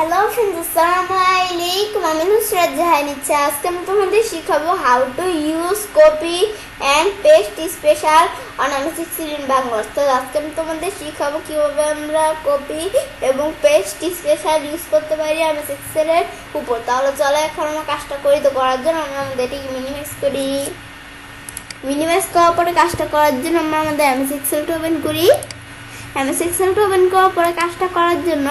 Hello friends, আসসালামু আলাইকুম। আমি নুসরাত জাহান ইচ্ছে। আজকে আমি তোমাদের শিখাবো how to use copy and paste special on MS Excel in Bangla. তো আজকে আমি তোমাদের শিখাবো কিভাবে আমরা কপি এবং পেস্ট স্পেশাল ইউজ করতে পারি এমএস এক্সেলের উপর। তাহলে চলো এখন আমরা কাজটা করি। তো করার জন্য আমরা আমাদের এটাকে মিনিমাইজ করি। মিনিমাইজ করার পরে কাজটা করার জন্য আমরা আমাদের এমএস এক্সেলটা ওপেন করি। এমএস এক্সেলটা ওপেন করার পরে কাজটা করার জন্য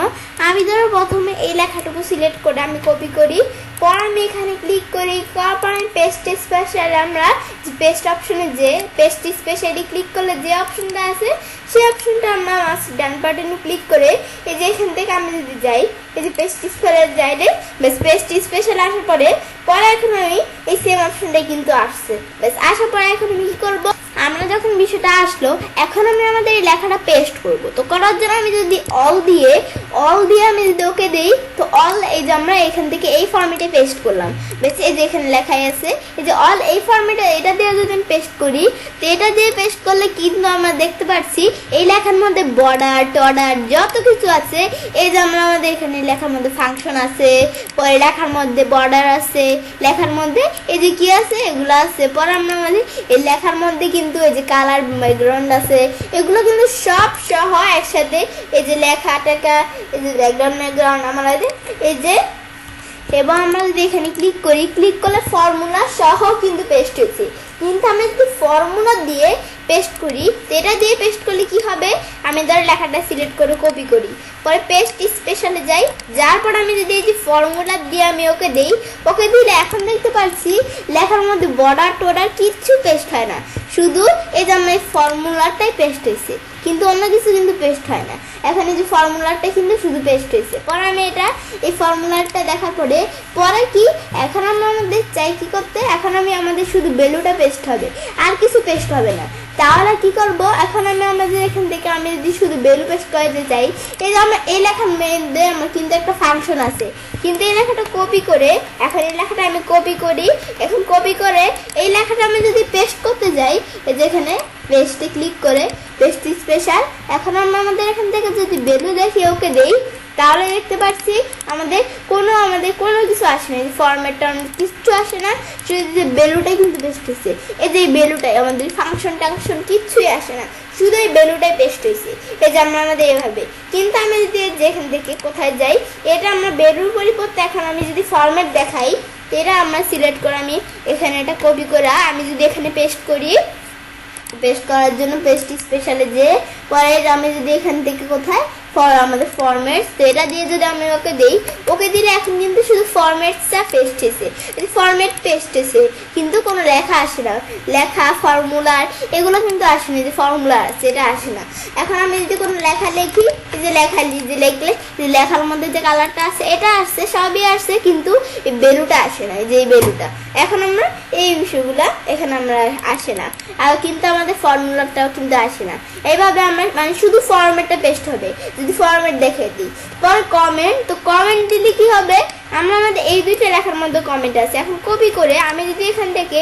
আমি ধরো প্রথমে এই লেখাটুকু সিলেক্ট করে আমি কপি করি, পর আমি এখানে ক্লিক করি, করার পর আমি পেস্ট স্পেশাল আমরা যে পেস্ট অপশনে যে পেস্ট স্পেশালি ক্লিক করলে যে অপশনটা আছে সেই অপশনটা আমরা ডান বাটনে ক্লিক করে এই যে এখান থেকে আমি যদি যাই এই যে পেস্ট স্পেশাল যাইলে বেশ পেস্ট স্পেশাল আসার পরে এখন আমি এই সেম অপশনটাই কিন্তু আসছে। বেশ আসার পরে এখন আমি কি করবো, আমরা যখন বিষয়টা আসলো এখন আমি আমাদের এই লেখাটা পেস্ট করব। তো করার জন্য আমি যদি অল দিয়ে আমি যদি ওকে দিই, তো অল এই যে আমরা এখান থেকে এই ফরম্যাটে পেস্ট করলাম। বেশ এই যে এখানে লেখাই আছে এই যে অল এই ফরম্যাটে, এটা দিয়ে যদি আমি পেস্ট করি তো এটা দিয়ে পেস্ট করলে কিন্তু আমরা দেখতে পাচ্ছি এই লেখার মধ্যে বর্ডার টর্ডার যত কিছু আছে, এই যে আমরা আমাদের এখানে লেখার মধ্যে ফাংশন আছে, পরে লেখার মধ্যে বর্ডার আছে, লেখার মধ্যে এই যে কি আছে এগুলো আছে, পরে আমরা আমাদের এই লেখার মধ্যে কিন্তু এই যে কালার ব্যাকগ্রাউন্ড আছে, এগুলো কিন্তু সব সহ একসাথে এই যে লেখা টেকা এই যে ব্যাকগ্রাউন্ড আমরা এই যে, এবং আমরা যদি এখানে ক্লিক করি, ক্লিক করলে ফর্মুলা সহ কিন্তু পেস্ট হয়েছে। কিন্তু আমি যদি ফর্মুলা দিয়ে পেস্ট করি তো এটা দিয়ে পেস্ট করলে কি হবে, আমি ধর লেখাটা সিলেক্ট করে কপি করি, পরে পেস্ট স্পেশালে যাই, যার পর আমি যদি এই যে ফর্মুলা দিয়ে আমি ওকে দিই, ওকে দিলে এখন দেখতে পাচ্ছি লেখার মধ্যে বর্ডার টোডার কিচ্ছু পেস্ট হয় না, শুধু এই যে আমার ফর্মুলাটাই পেস্ট হয়েছে, কিন্তু অন্য কিছু কিন্তু পেস্ট হয় না। এখন এই যে ফর্মুলাটা কিন্তু শুধু পেস্ট হয়েছে। পরে আমি এটা এই ফর্মুলাটা দেখার পরে কি এখন আমরা আমাদের চাই কি করতে, এখন আমি আমাদের শুধু ভ্যালুটা পেস্ট হবে, আর কিছু পেস্ট হবে না। তাহলে কি করব, এখন আমি আমাদের এখান থেকে আমি যদি শুধু ভ্যালু পেস্ট করতে চাই, এই যে আমরা এই লেখার মধ্যে আমার কিন্তু একটা ফাংশন আছে, কিন্তু এই লেখাটা কপি করে এখন এই লেখাটা আমি কপি করি, এখন কপি করে এই লেখাটা আমি যদি পেস্ট করতে যাই এই যে এখানে পেস্টে ক্লিক করে পেস্ট স্পেশাল, এখন আমরা আমাদের এখান থেকে যদি ভ্যালু দেখি ওকে দেই, তাহলে দেখতে পাচ্ছি আমাদের কোনো কিছু আসে না, ফরম্যাটটা কিছু আসে না, শুধু যে ভ্যালুটাই কিন্তু পেস্ট হয়েছে। এই যে ভ্যালুটাই আমাদের ফাংশন টাংশন কিচ্ছুই আসে না, শুধু এই ভ্যালুটাই পেস্ট হয়েছে। এই যে আমরা আমাদের এভাবে, কিন্তু আমি যদি যেখান থেকে কোথায় যাই, এটা আমরা ভ্যালুর পরিবর্তে এখন আমি যদি ফরম্যাট দেখাই, এটা আমরা সিলেক্ট করে আমি এখানে এটা কপি করে আমি যদি এখানে পেস্ট করি, পেস্ট করার জন্য পেস্ট স্পেশালে যে পরে আমি যদি এখান থেকে কোথায় আমাদের ফরম্যাটস, তো এটা দিয়ে যদি আমি ওকে দিলে এখন কিন্তু শুধু ফরম্যাটসটা পেস্ট হয়েছে, ফরম্যাট পেস্ট হয়েছে, কিন্তু কোনো লেখা আসে না, লেখা ফর্মুলার এগুলো কিন্তু আসে না, যে ফর্মুলা আছে এটা আসে না। এখন আমি যদি কোনো লেখা লিখি, এই যে লেখা যে লিখলে যে লেখার মধ্যে যে কালারটা আছে এটা আসছে, সবই আসছে, কিন্তু এই ভ্যালুটা আসে না, এই যে এই ভ্যালুটা এখন আমরা এই বিষয়গুলো এখানে আমরা আসে না, আর কিন্তু আমাদের ফর্মুলাটাও কিন্তু আসে না। এইভাবে আমরা মানে শুধু ফরম্যাটটা পেস্ট হবে। যদি ফরম্যাট দেখে দিই, পরে কমেন্ট, তো কমেন্ট দিলে কি হবে, আমরা আমাদের এই দুইটা লেখার মধ্যে কমেন্ট আছে, এখন কপি করে আমি যদি এখান থেকে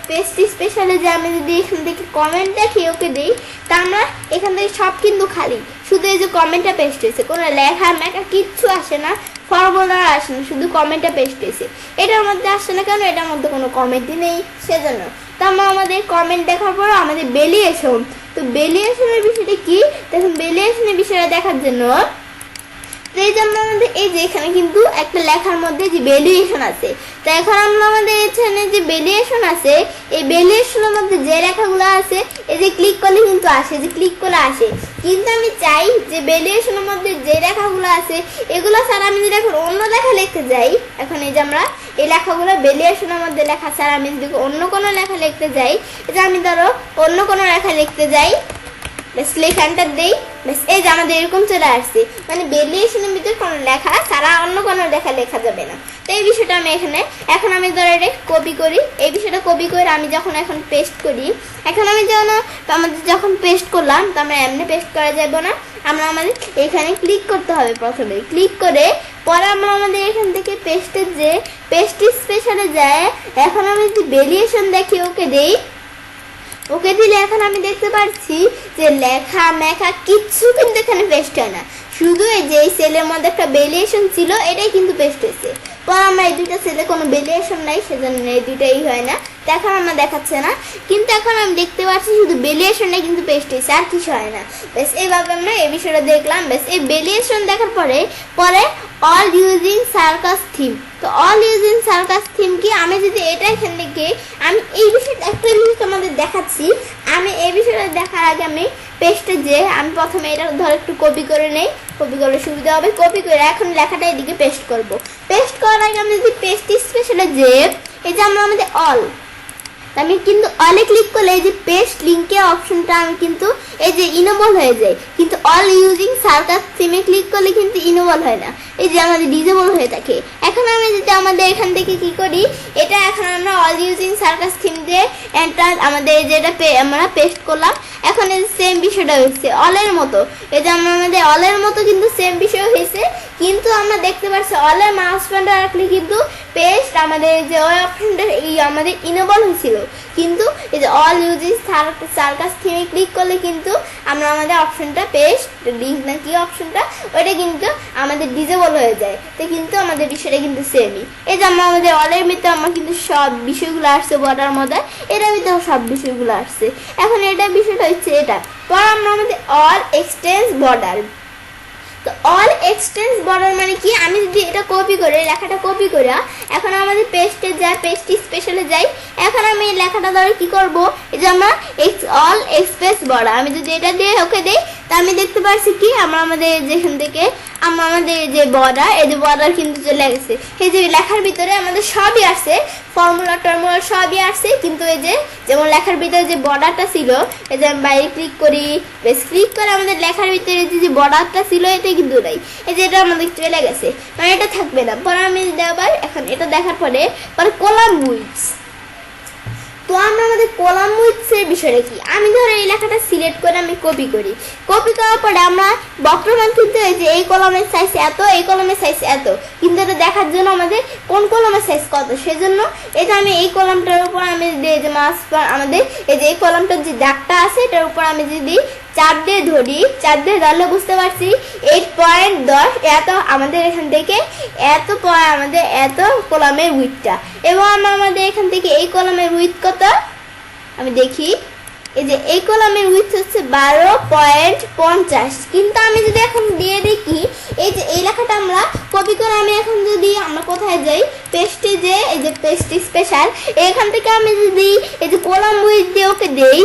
পেস্ট স্পেশালে যে আমি যদি এখান থেকে কমেন্ট দেখি ওকে দিই, তা আমরা এখান থেকে সব কিন্তু খালি, শুধু এই যে কমেন্টটা পেস্ট হয়েছে, কোনো লেখা মেখা কিচ্ছু আসে না, ফর্মুলা আসে না, শুধু কমেন্টটা পেস্ট হয়েছে। এটার মধ্যে আসছে না কেন, এটার মধ্যে কোনো কমেন্টই নেই, সেজন্য। তো আমরা আমাদের কমেন্ট দেখার পর আমাদের ভ্যালিয়েশন, তো ভ্যালিয়েশনের বিষয়টা কি, দেখুন ভ্যালিয়েশনের বিষয়টা দেখার জন্য এই যে আমরা আমাদের এই যে এখানে কিন্তু একটা লেখার মধ্যে যে ভ্যালুয়েশন আছে, তো এখন আমরা আমাদের এখানে যে ভ্যালুয়েশন আছে এই ভ্যালুয়েশনের মধ্যে যে লেখাগুলো আছে এই যে ক্লিক করলে কিন্তু আসে, যে ক্লিক করলে আসে, কিন্তু আমি চাই যে ভ্যালুয়েশনের মধ্যে যে লেখাগুলো আছে এগুলো ছাড়া আমি যদি এখন অন্য লেখা লিখতে যাই, এখন এই যে আমরা এই লেখাগুলো ভ্যালুয়েশনের মধ্যে লেখা ছাড়া আমি যদি অন্য কোনো লেখা লিখতে যাই, এটা আমি ধরো অন্য কোনো লেখা লিখতে যাই, বেশ লেখানটা দেই, বেশ এই যে আমাদের এরকম চলে আসছে, মানে ভ্যালুয়েশনের ভিতরে কোনো লেখা ছাড়া অন্য কোনো লেখা যাবে না। তো এই বিষয়টা আমি এখন আমি ধরো এটা কপি করি, এই বিষয়টা কপি করে আমি যখন এখন পেস্ট করি, এখন আমি আমাদের যখন পেস্ট করলাম তো আমরা এমনি পেস্ট করা যাবে না, আমরা আমাদের এখানে ক্লিক করতে হবে, প্রথমে ক্লিক করে পরে আমরা আমাদের এখান থেকে পেস্টের যে পেস্ট স্পেশালে যায়, এখন আমি যদি ভ্যালুয়েশন দেখি ওকে দেই, ওকে দিলে এখন আমি দেখতে পাচ্ছি যে লেখা মেখা কিচ্ছু কিন্তু এখানে পেস্ট হয় না, শুধু এই যে এই সেলের মধ্যে একটা ভ্যারিয়েশন ছিল, এটাই কিন্তু পেস্ট হয়েছে। পর আমরা এই দুইটা সেলে কোনো ভ্যারিয়েশন নাই, সেজন্য এই দুইটাই হয় না। তো এখন আমরা দেখাচ্ছে না, কিন্তু এখন আমি দেখতে পাচ্ছি শুধু ভ্যারিয়েশনটাই কিন্তু পেস্ট হয়েছে, আর কিছু হয় না। বেশ এইভাবে আমরা এই বিষয়টা দেখলাম। বেশ এই ভ্যারিয়েশন দেখার পরে পরে অল ইউজিং সার্কাস থিম। তো অল ইউজিং সার্কাস থিম কি, আমি যদি এটা এখান থেকে আমি এই বিষয়টা একটা জিনিস তোমাদের দেখাচ্ছি। আমি এই বিষয়টা দেখার আগে আমি পেস্টে যে আমি প্রথমে এটা ধর একটু কপি করে নেই, কপি করলে সুবিধা হবে। কপি করে এখন লেখাটা এদিকে পেস্ট করব। পেস্ট করার আগে আমি যদি পেস্ট স্পেশালে যে এই যে আমরা আমাদের অল, আমি কিন্তু অলে ক্লিক করলে এই যে পেস্ট লিঙ্কের অপশনটা আমি কিন্তু এই যে ইনেবল হয়ে যায়, কিন্তু অল ইউজিং সার্কাস থিমে ক্লিক করলে কিন্তু ইনেবল হয় না, এই যে আমাদের ডিসেবল হয়ে থাকে। এখন আমি যদি আমাদের এখান থেকে কি করি, এটা এখন আমরা অল ইউজিং সার্কাস থিম দিয়ে এন্টার আমাদের যেটা আমরা পেস্ট করলাম, এখন এই সেম বিষয়টা হয়েছে অলের মতো। এই যে আমাদের অলের মতো কিন্তু সেম বিষয় হয়েছে, কিন্তু আমরা দেখতে পাচ্ছি অলের মাউস পয়েন্টার রাখলে কিন্তু পেস্ট আমাদের যে ওই অপশনটা এই আমাদের ইনেবল হয়েছিল, কিন্তু এই যে অল ইউজিং সার্কাস থিমে ক্লিক করলে কিন্তু আমরা আমাদের অপশনটা পেস্ট লিঙ্ক না কি অপশনটা ওইটা কিন্তু আমাদের ডিসেবল হয়ে যায়। তো কিন্তু আমাদের বিষয়টা কিন্তু সেমই। এই যে আমরা আমাদের অলের ভিতরে আমরা কিন্তু সব বিষয়গুলো আসছে, বর্ডার মধ্যে এটার ভিতরে সব বিষয়গুলো আসছে। এখন এটা বিষয়টা হচ্ছে এটা, পর আমরা আমাদের অল এক্সটেন্স বর্ডার। তো অল এক্সটেন্স বর্ডার মানে কি, আমি যদি এটা কপি করে লেখাটা কপি করে এখন আমাদের পেস্টে যাই, পেস্ট স্পেশালে যাই, এখন আমি এই লেখাটা ধরে কি করব, এই যে আমরা অল এক্সপ্রেস বর্ডার আমি যদি এটা দিয়ে ওকে দেই, তা আমি দেখতে পাচ্ছি কি আমরা আমাদের যেখান থেকে আমরা আমাদের যে বর্ডার, এই যে বর্ডার কিন্তু চলে গেছে। এই যে লেখার ভিতরে আমাদের সবই আসছে, ফর্মুলা টর্মুলা সবই আসছে, কিন্তু এই যে যেমন লেখার ভিতরে যে বর্ডারটা ছিল, এই যে আমি বাইরে ক্লিক করি, বেশ ক্লিক করে আমাদের লেখার ভিতরে যে বর্ডারটা ছিল এটা কিন্তু নাই, এই যে এটা আমাদের চলে গেছে, মানে এটা থাকবে না। পরে আমি আবার এখন এটা দেখার পরে কলাম উইডথ। তো আমরা আমাদের কলাম উইডথের বিষয়টা কি, আমি ধরো এই লেখাটা সিলেক্ট করে আমি কপি করি, কপি করার পরে আমরা বক্রমান কিন্তু এই যে এই কলমের সাইজ এত, এই কলমের সাইজ এত, কিন্তু এটা দেখার জন্য আমাদের কোন কলমের সাইজ কত, সেজন্য এটা আমি এই কলমটার উপর আমি এই যে মাস আমাদের এই যে এই কলমটার যে দাগটা আছে এটার উপর আমি যদি চাপ দিয়ে ধরি, চাপ দিয়ে ধরলে বুঝতে পারছি 8.10 এত আমাদের এখান থেকে এত আমাদের এত কলামের উইথটা, এবং আমরা আমাদের এখান থেকে এই কলামের উইথ কত আমি দেখি, এই যে এই কলামের উইথ হচ্ছে 12.50। কিন্তু আমি যদি এখন দিয়ে দেখি এই যে এই লেখাটা আমরা কপি করে আমি এখন যদি আমরা কোথায় যাই, পেস্টে যে এই যে পেস্ট স্পেশাল, এখান থেকে আমি যদি এই যে কলাম উইথ দিয়ে ওকে দেই,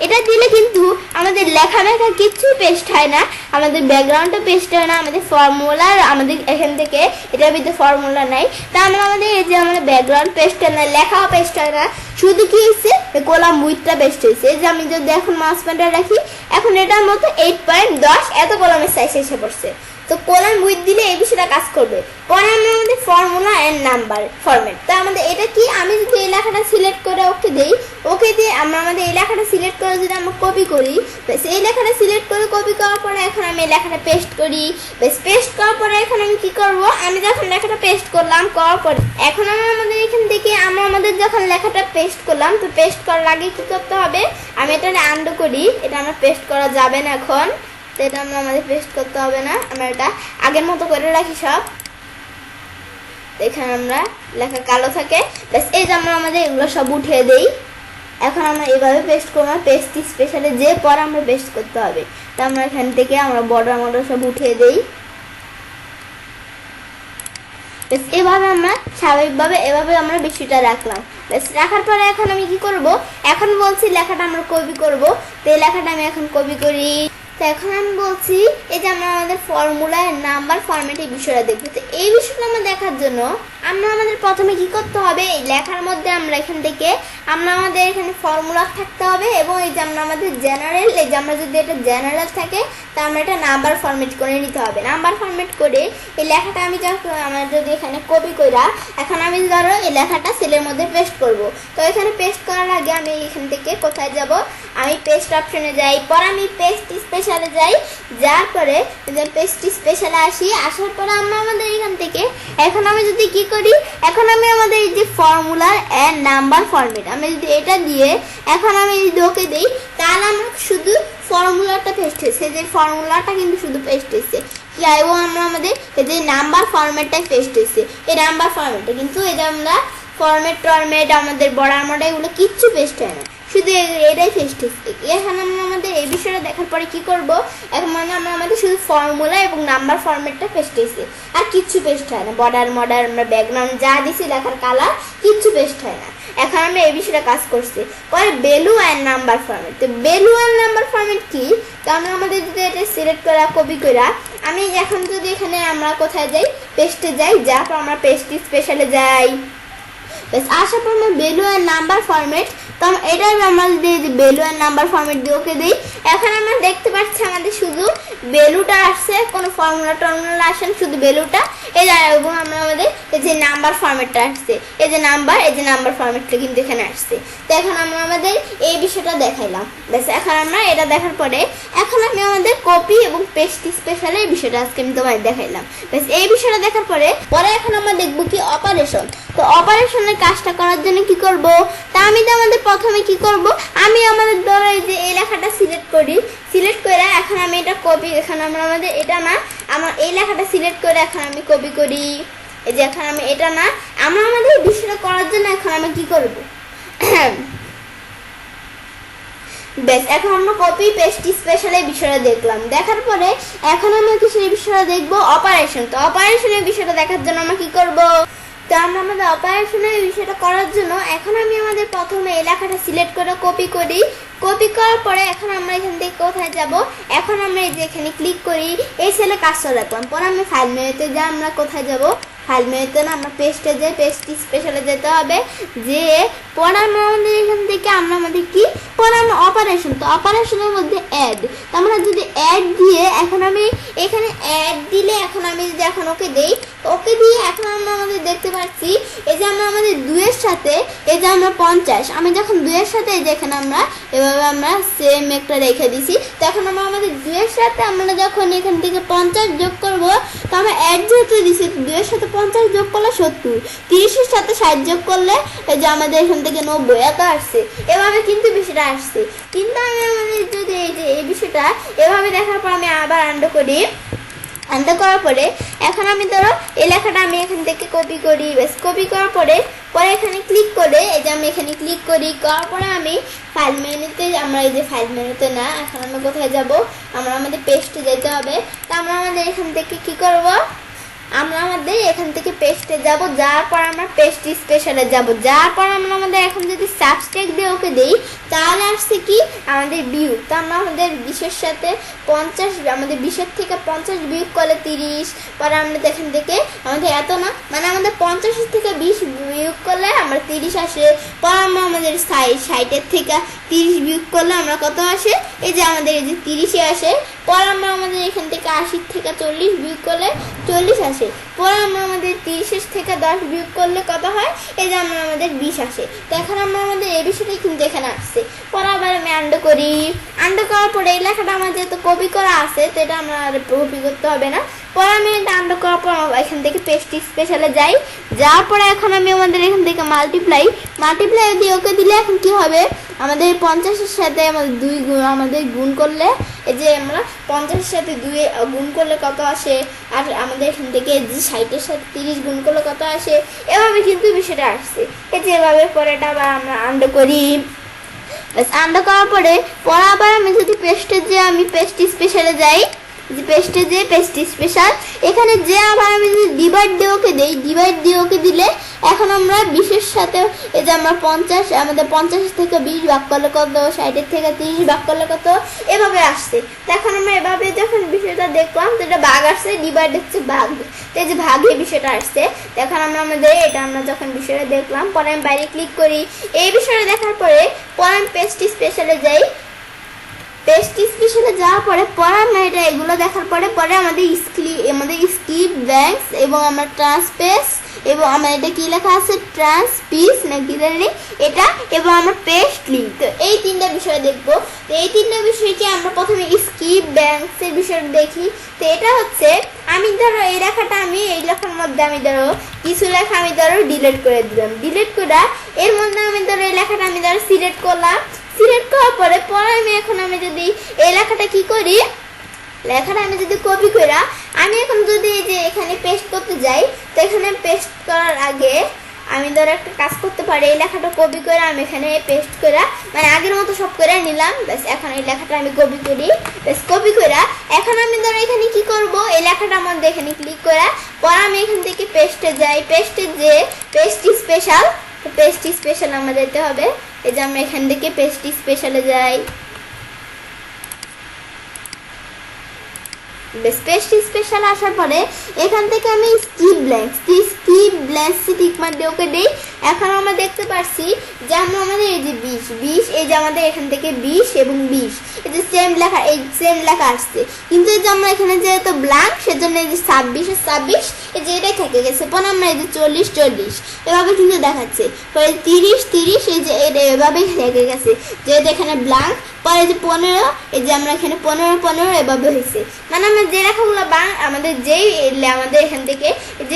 এটা দিলে কিন্তু আমাদের লেখা কিচ্ছু পেস্ট হয় না, আমাদের ব্যাকগ্রাউন্ডটা পেস্ট হয় না, আমাদের ফর্মুলা আমাদের এখান থেকে এটার ভিতরে ফর্মুলা নাই, তা আমরা আমাদের এই যে আমাদের ব্যাকগ্রাউন্ড পেস্ট হয় না, লেখাও পেস্ট হয় না, শুধু কি হয়েছে কলাম উইথটা পেস্ট হয়েছে। এই যে আমি যদি এখন মাউস পয়েন্টার রাখি, এখন এটার মতো 8.10 এত কলামের সাইজ এসে পড়ছে। তো কলাম উইথ দিলে এই বিষয়টা কাজ করবে। পরে আমরা আমাদের ফর্মুলা এন্ড নাম্বার ফরম্যাট, তা আমাদের এটা কি, আমি যদি এই লেখাটা সিলেক্ট করে ওকে দেই, ওকে দিয়ে আমরা আমাদের এই লেখাটা সিলেক্ট করে যদি আমরা কপি করি, বেশ এই লেখাটা সিলেক্ট করে কপি করার পরে এখন আমি এই লেখাটা পেস্ট করি, বেশ পেস্ট করার পরে এখন আমি কি করব, আমি যখন লেখাটা পেস্ট করলাম করার পরে এখন আমরা আমাদের এখান থেকে আমরা আমাদের যখন লেখাটা পেস্ট করলাম, তো পেস্ট করার আগে কি করতে হবে, আমি এটা আনডু করি, এটা আমরা পেস্ট করা যাবে না এখন, তো এটা আমরা আমাদের পেস্ট করতে হবে না, আমরা এটা আগের মতো করে রাখি সব। এখানে আমরা লেখা কালো থাকে, ব্যাস এই যে আমরা আমাদের এগুলো সব উঠিয়ে দেই। এখন আমরা এইভাবে পেস্ট করবো, পেস্ট স্পেশালে যে পর আমরা পেস্ট করতে হবে, তো আমরা এখান থেকে আমরা বর্ডার সব উঠিয়ে দেই। এভাবে আমরা স্বাভাবিকভাবে এভাবে আমরা বিষয়টা রাখলাম। ব্যাস রাখার পরে এখন আমি কি করব, এখন বলছি লেখাটা আমরা কপি করব, তো এই লেখাটা আমি এখন কপি করি। তো এখন আমি বলছি এই যে আমরা আমাদের ফর্মুলা নাম্বার ফরম্যাট এই বিষয়টা দেখবো। তো এই বিষয়টা আমরা দেখার জন্য আমরা আমাদের প্রথমে কি করতে হবে, এই লেখার মধ্যে আমরা এখান থেকে আমরা আমাদের এখানে ফর্মুলা থাকতে হবে, এবং এই যে আমরা আমাদের জেনারেল, এই যে আমরা যদি এটা জেনারেল থাকে তা আমরা এটা নাম্বার ফরম্যাট করে নিতে হবে। নাম্বার ফরম্যাট করে এই লেখাটা আমি যখন আমরা যদি এখানে কপি করা, এখন আমি ধরো এই লেখাটা সেলের মধ্যে পেস্ট করব। তো এখানে পেস্ট করার আগে আমি এখান থেকে কোথায় যাব, আমি পেস্ট অপশনে যাই, পর আমি পেস্ট স্পেশালে যাই, যার পরে পেস্ট স্পেশালে আসি, আসার পরে আমরা আমাদের এখান থেকে এখন আমি যদি কি করি, এখন আমি আমাদের এই যে ফর্মুলার এন্ড নাম্বার ফরম্যাট আমি যদি এটা দিয়ে এখন আমি যদি ওকে দিই, তাহলে আমরা শুধু ফর্মুলাটা পেস্ট হয়েছে, যে ফর্মুলাটা কিন্তু শুধু পেস্ট হয়েছে। এবং আমরা আমাদের এই যে নাম্বার ফরম্যাটটাই পেস্ট হয়েছে, এই নাম্বার ফরম্যাটটা কিন্তু এই যে আমরা ফরম্যাট আমাদের বর্ডার মডেল এগুলো কিচ্ছু পেস্ট হয় না, শুধু এটাই পেস্ট হয়েছে। এখানে আমরা আমাদের এই বিষয়টা দেখার পরে কি করব, এখন মানে আমরা আমাদের শুধু ফর্মুলা এবং নাম্বার ফরম্যাটটা পেস্ট হয়েছে, আর কিচ্ছু পেস্ট হয় না। বর্ডার আমরা ব্যাকগ্রাউন্ড যা দিছি লেখার কালার কিচ্ছু পেস্ট হয় না। এখন আমরা এই বিষয়টা কাজ করছি। পরে ভ্যালু অ্যান্ড নাম্বার ফরম্যাট, তো ভ্যালু অ্যান্ড নাম্বার ফরম্যাট কি, তো আমরা আমাদের যদি এটা সিলেক্ট করা কপি করা, আমি এখন যদি এখানে আমরা কোথায় যাই, পেস্টে যাই, যার পর আমরা পেস্ট স্পেশালে যাই, আসার পর আমরা ভ্যালু অ্যান্ড নাম্বার ফরম্যাট, তো এটাই আমরা যদি ভ্যালু অ্যান্ড নাম্বার ফরম্যাট দিয়ে ওকে দিই, এখন আমরা দেখতে পাচ্ছি আমাদের শুধু ভ্যালুটা আসছে, কোনো ফর্মুলা টর্মুলা আসেন, শুধু ভ্যালুটা এই এবং আমরা আমাদের এই যে নাম্বার ফরম্যাটটা আসছে, এই যে নাম্বার ফরম্যাটটা কিন্তু এখানে আসছে। তো এখন আমরা আমাদের এই বিষয়টা দেখাইলাম। ব্যাস এখন আমরা এটা দেখার পরে এখন আমি আমাদের কপি এবং পেস্ট স্পেশালে এই বিষয়টা আজকে আমি তোমায় দেখাইলাম। ব্যাস এই বিষয়টা দেখার পরে এখন আমরা দেখবো কি অপারেশন। তো অপারেশনের কাজটা করার জন্য কি করব, তা আমি তো আমাদের প্রথমে কি করব, আমি আমাদের ধরো এই যে এই লেখাটা সিলেক্ট করি, সিলেক্ট করে এখন আমি এটা কপি, এখন আমরা আমাদের এটা না, আমার এই লেখাটা সিলেক্ট করে এখন আমি কপি করি, এই যে এখন আমি এটা না, আমরা আমাদের বিষয়টা করার জন্য এখন আমি কি করব, বেশ এখন আমরা কপি পেস্ট স্পেশালে বিষয়টা দেখলাম। দেখার পরে এখন আমরা কিসের বিষয়টা দেখব, অপারেশন। তো অপারেশনের বিষয়টা দেখার জন্য আমরা কি করব, তো আমরা আমাদের অপারেশনের বিষয়টা করার জন্য এখন আমি আমাদের প্রথমে এই লেখাটা সিলেক্ট করে কপি করি, কপি করার পরে এখন আমরা এখান থেকে কোথায় যাব, এখন আমরা এই যে এখানে ক্লিক করি, এই সেলে কাজটা রাখলাম, পরে আমি ফাইল মেনুতে যা আমরা কোথায় যাব, ফাইল মেনুতে না আমরা পেস্টে যাই, পেস্ট স্পেশালে যেতে হবে, যে পরে আমরা আমাদের এখান থেকে আমরা আমাদের কি পরে আমরা অপারেশন, তো অপারেশনের মধ্যে অ্যাড, তো আমরা যদি অ্যাড দিয়ে এখন আমি এখানে অ্যাড দিলে এখন আমি যদি এখন ওকে দেই, তো ওকে দিয়ে এখন আমরা আমাদের দেখতে পাচ্ছি এই যে আমরা আমাদের 2 এর সাথে এই যে আমরা 50, আমি যখন 2 এর সাথে এই যে এখানে আমরা এভাবে আমরা সেম একটা রেখে দিছি, তো এখন আমরা আমাদের 2 এর সাথে আমরা যখন এখান থেকে 50 যোগ করব, তো আমরা অ্যাড যেহেতু দিছি 2 এর সাথে 50 যোগ করলে 70, 30 এর সাথে 60 যোগ করলে এই যে আমাদের এখান থেকে 90 এত আসছে, এভাবে কিন্তু বিষয়টা আসছে। কিন্তু আমি আমাদের যদি এই যে এই বিষয়টা এভাবে দেখার পর আমি আবার আন্ডু করি, আন্ডু করার পরে এখন আমি ধরো এই লেখাটা আমি এখান থেকে কপি করি, বেশ কপি করার পরে এখানে ক্লিক করে এই যে আমি এখানে ক্লিক করি, করার পরে আমি ফাইল মেনুতে, আমরা এই যে ফাইল মেনুতে না, এখন আমরা কোথায় যাব, আমরা আমাদের পেস্টে যেতে হবে, তো আমরা আমাদের এখান থেকে কি করব, আমরা আমাদের এখান থেকে পেস্টে যাব, যাওয়ার পর আমরা পেস্ট স্পেশালে যাব, যাওয়ার পর আমরা আমাদের এখন যদি সাবস্ট্রাক্ট দিয়ে ওকে দেই, তাহলে আসছে কি আমাদের বিয়োগ, তো আমরা আমাদের 20-এর সাথে 50, আমাদের 20-এর থেকে 50 বিয়োগ করলে 30, পরে আমরা এখান থেকে আমাদের এত না, মানে আমাদের 50-এর থেকে 20 বিয়োগ করলে আমরা 30 আসে, পরে আমরা আমাদের 60-এর থেকে 30 বিয়োগ করলে আমরা কত আসে, এই যে আমাদের এই যে 30-এ আসে, পরে আমরা আমাদের এখান থেকে 80 থেকে 40 বিয়োগ করলে 40 আসে, পরে আমরা আমাদের 30-এর থেকে 10 বিয়োগ করলে কত হয়, এই যে আমরা আমাদের 20 আসে। তো এখন আমরা আমাদের এই বিষয়টাই কিন্তু এখানে আসছে, পরে আবার আমি আন্ডু করি, আন্ডু করার পরে এই লেখাটা আমার যেহেতু কপি করা আছে, তো এটা আমরা আর কপি করতে হবে না, পরে আমি এটা আন্ডু করার পর এখান থেকে পেস্ট স্পেশালে যাই, যাওয়ার পরে এখন আমি আমাদের এখান থেকে মাল্টিপ্লাই দিয়ে ওকে দিলে এখন কি হবে, আমাদের 50-এর সাথে আমাদের 2 গুণ আমাদের গুণ করলে এই যে আমরা 50-এর সাথে 2 গুণ করলে কত আসে, আর আমাদের এখান থেকে যে 60-এর সাথে 30 গুণ করলে কত আসে, এভাবে কিন্তু বিষয়টা আসছে। এই যে এভাবে পরে এটা আবার আমরা আন্ডু করি, আন্ডু করার পরে আবার আমি যদি পেস্টে যে আমি পেস্ট স্পেশালে যাই, যে পেস্টে যে পেস্ট স্পেশাল এখানে যে আবার আমি যদি ডিভাইড দিয়ে ওকে দেই, ডিভাইড দিয়ে ওকে দিলে এখন আমরা 20-এর সাথে এই যে আমরা 50, আমাদের 50 থেকে 20 ভাগ করলে কত, 60-এর থেকে 30 ভাগ করলে কত, এভাবে আসছে। তো এখন আমরা এভাবে যখন বিষয়টা দেখলাম, তো এটা ভাগ আসছে, ডিভাইড হচ্ছে ভাগ, তো এই যে ভাগে বিষয়টা আসছে। তো এখন আমরা আমাদের এটা আমরা যখন বিষয়টা দেখলাম, পরে আমি বাইরে ক্লিক করি, এই বিষয়টা দেখার পরে আমি পেস্ট স্পেশালে যাই, পেস্ট স্পেশালে যাওয়ার পরে আমরা এটা এগুলো দেখার পরে আমাদের স্কিপ ব্যাংকস এবং আমরা ট্রান্সপেস এবং আমার এটা কি লেখা আছে ট্রান্সপিস না কি জানি এটা, এবং আমরা পেস্ট লিঙ্ক, তো এই 3টা বিষয় দেখবো। তো এই 3টা বিষয়কে আমরা প্রথমে স্কিপ ব্যাংকস এর বিষয়টা দেখি। তো এটা হচ্ছে আমি ধরো এই লেখাটা আমি এই লেখার মধ্যে আমি ধরো কিছু লেখা আমি ধরো ডিলিট করে দিলাম, ডিলিট করে এর মধ্যে আমি ধরো এই লেখাটা আমি ধরো সিলেক্ট করলাম, সিলেক্ট করার পরে আমি এখন আমি যদি এই লেখাটা কি করি, লেখাটা আমি যদি কপি করা আমি এখন যদি এই যে এখানে পেস্ট করতে যাই, তো এখানে পেস্ট করার আগে আমি ধরো একটা কাজ করতে পারি, এই লেখাটা কপি করে আমি এখানে পেস্ট করে মানে আগের মতো সব করে নিলাম। ব্যাস এখন এই লেখাটা আমি কপি করি, ব্যাস কপি করে এখন আমি ধরো এখানে কি করব, এই লেখাটার মধ্যে এখানে ক্লিক করে পরে আমি এখান থেকে পেস্টে যাই, পেস্টে যে পেস্ট স্পেশাল, পেস্ট স্পেশাল আমার যেতে হবে। এই যে আমরা এখান থেকে পেস্ট স্পেশালে যাই, পেস্ট স্পেশাল আসার পরে এখান থেকে আমি স্কিপ ব্ল্যাঙ্কস টিক মার দিয়ে ওকে দিই। এখন আমরা দেখতে পাচ্ছি যে আমরা আমাদের এই যে 20 এই যে আমাদের এখান থেকে 20 এবং 20 এই যে সেম লেখা আসছে, কিন্তু এই যে আমরা এখানে যেহেতু ব্ল্যাঙ্ক সেজন্য এই যে 26 এই যে এটাই থেকে গেছে। পরে আমরা এই যে 40 এভাবে কিন্তু দেখাচ্ছে, পরে 30 এই যে এটা এভাবেই থেকে গেছে যেহেতু এখানে ব্ল্যাঙ্ক। পরে যে 15 এই যে আমরা এখানে 15 এভাবে হয়েছে, মানে আমরা যে লেখাগুলো আমাদের আমাদের এখান থেকে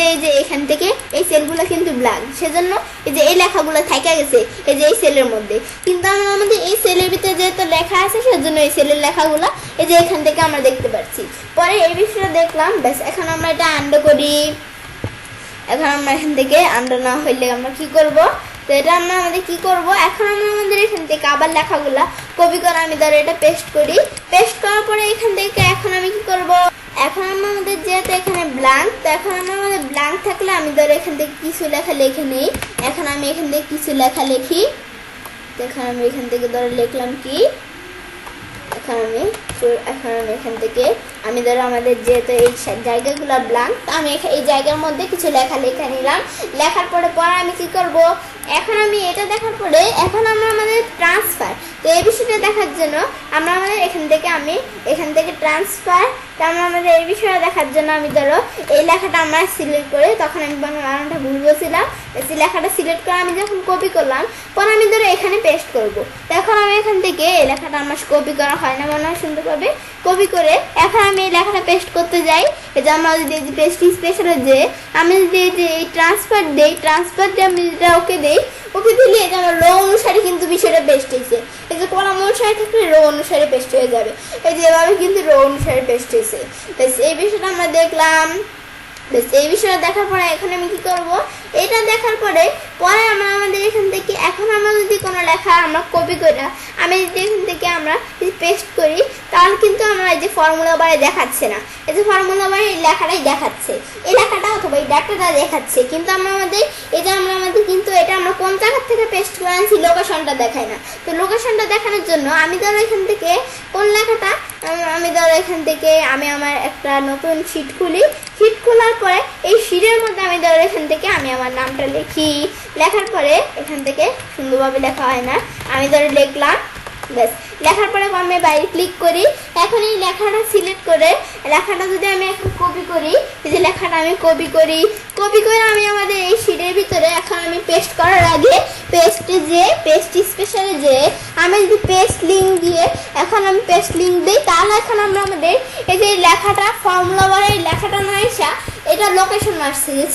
এই যে এখান থেকে এই সেলগুলো কিন্তু ব্ল্যাঙ্ক, সেজন্য এই যে এই লেখাগুলো থেকে গেছে এই যে এই সেলের মধ্যে, কিন্তু আমরা আমাদের এই সেলের ভিতরে যেহেতু লেখা আছে সেজন্য এই সেলের লেখাগুলো এই যে এখান থেকে আমরা দেখতে পাচ্ছি। পরে এই বিষয়টা দেখলাম, ব্যাস এখন আমরা এটা আন্ডার করি। এখন আমরা এখান থেকে আন্ডার না হইলে আমরা কি করব, তো এটা আমরা আমাদের কি করব, এখন আমরা আমাদের এখান থেকে আবার লেখাগুলা কপি করে আমি ধরো এটা পেস্ট করি। পেস্ট করার পরে এখান থেকে এখন আমি কি করব, এখন আমরা আমাদের যেহেতু এখানে ব্ল্যাঙ্ক, তো এখন আমরা আমাদের ব্ল্যাঙ্ক থাকলে আমি ধরো এখান থেকে কিছু লেখা লিখে নেই। এখন আমি এখান থেকে কিছু লেখা লিখি, এখন আমি এখান থেকে ধরো লিখলাম কি, এখন আমি এখান থেকে আমি ধরো আমাদের যেহেতু এই জায়গাগুলো ব্ল্যাঙ্ক, তো আমি এই জায়গার মধ্যে কিছু লেখা লিখে নিলাম। লেখার পরে আমি কি করব, এখন আমি এটা দেখার পরে এখন আমরা আমাদের ট্রান্সফার, তো এই বিষয়টা দেখার জন্য আমরা আমাদের এখান থেকে ট্রান্সফার, তো আমরা আমাদের এই বিষয়টা দেখার জন্য আমি ধরো এই লেখাটা আমরা সিলেক্ট করে, তখন আমি বানানটা ভুল বলছিলাম, এই লেখাটা সিলেক্ট করে আমি যখন কপি করলাম পরে আমি ধরো এখানে পেস্ট করব। তো এখন আমি এখান থেকে এই লেখাটা আমার কপি করা হয় না মনে হয় শুনতে পাবে, কপি করে এখন আমি এই লেখাটা পেস্ট করতে যাই। এই যে আমরা যদি এই যে পেস্ট স্পেশালে যে আমি যদি এই ট্রান্সফার দিয়ে আমি যেটা ওকে দিই, ওকে দিলে এই যে আমার রো অনুসারে কিন্তু বিষয়টা পেস্ট হয়েছে। এই যে কলাম অনুসারে থাকলে রো অনুসারে পেস্ট হয়ে যাবে, এই যে এভাবে কিন্তু রো অনুসারে পেস্ট হয়েছে। বেশ এই বিষয়টা আমরা দেখলাম। বেশ এই বিষয়টা দেখার পরে এখন আমি কি করব, এটা দেখার পরে আমরা আমাদের এখান থেকে এখন আমরা যদি কোনো লেখা আমরা কপি করে আমি যদি এখান থেকে আমরা পেস্ট করি, তাহলে কিন্তু আমরা এই যে ফর্মুলা বারে দেখাচ্ছে না, এই যে ফর্মুলা বারে এই লেখাটাই দেখাচ্ছে, এই লেখাটা অথবা এই ডাটাটা দেখাচ্ছে, কিন্তু আমরা আমাদের এই যে আমরা আমাদের কিন্তু এটা আমরা কোন জায়গা থেকে পেস্ট করে আনছি লোকেশনটা দেখায় না। তো লোকেশনটা দেখানোর জন্য আমি ধরো এখান থেকে কোন লেখাটা আমি ধরো এখান থেকে আমি আমার একটা নতুন শিট খুলি, শিট খোলার পরে এই শিটের মধ্যে আমি ধরো এখান থেকে আমি আমার নামটা লিখি, লেখার পরে এখান থেকে সুন্দরভাবে লেখা হয় না, আমি ধরো লিখলাম। ব্যাস লেখার পরে আমি বাইরে ক্লিক করি, এখন এই লেখাটা সিলেক্ট করে লেখাটা যদি আমি এখন কপি করি, এই যে লেখাটা আমি কপি করে আমি আমাদের এই শিটের ভিতরে এখন আমি পেস্ট করার আগে পেস্ট স্পেশালে যে আমি যদি পেস্ট লিঙ্ক দিয়ে এখন আমি পেস্ট লিঙ্ক দিই, তাহলে এখন আমরা আমাদের এই যে লেখাটা ফর্মুলা বারে এই লেখাটা না আসা এটা লোকেশন আসছে যে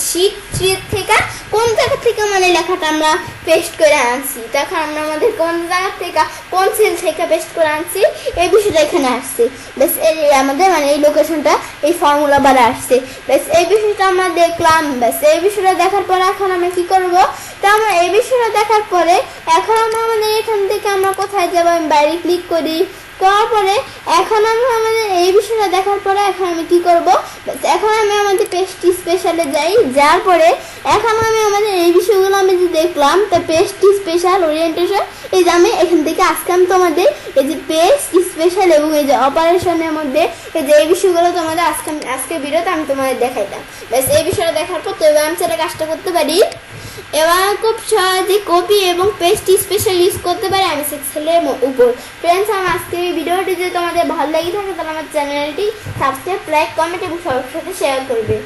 শিট থেকে কোন জায়গা থেকে মানে লেখাটা আমরা পেস্ট করে আনছি, তখন আমরা আমাদের কোন জায়গা থেকে কোন সেল থেকে পেস্ট করে আনছি এই বিষয়টা এখানে আসছে। বেশ এই আমাদের মানে এই লোকেশনটা এই ফর্মুলা বারে আসছে। বেশ এই বিষয়টা আমরা দেখলাম। বেশ এই বিষয়টা দেখার পরে এখন আমরা কি করব, তো আমরা এই বিষয়টা দেখার পরে এখন আমরা আমাদের এখান থেকে আমরা কোথায় যাবো, আমি বাইরে ক্লিক করি, করার পরে এখন আমরা আমাদের এই বিষয়টা দেখার পরে এখন আমি কি করব, এখন আমি আমাদের পেস্ট স্পেশালে যাই, যার পরে এখন আমি আমাদের এই বিষয়গুলো আমি যে দেখলাম, তা পেস্ট স্পেশাল ওরিয়েন্টেশন এই যে আমি এখান থেকে আজকে আমি তোমাদের এই যে পেস্ট স্পেশাল এবং এই যে অপারেশনের মধ্যে এই যে এই বিষয়গুলো তোমাদের আজকে ভিডিওতে আমি তোমাদের দেখাইতাম। ব্যাস এই বিষয়টা দেখার পর তো এবার আমি সেটা কাজটা করতে পারি, এবার খুব সহজে কপি এবং পেস্ট স্পেশাল ইউজ করতে পারি আমি এক্সেলের উপর। ফ্রেন্ডস, আমার আজকের এই ভিডিওটি যদি তোমাদের ভালো লেগে থাকে তাহলে আমার চ্যানেলটি সাবস্ক্রাইব, লাইক, কমেন্ট এবং সবার সাথে শেয়ার করবে।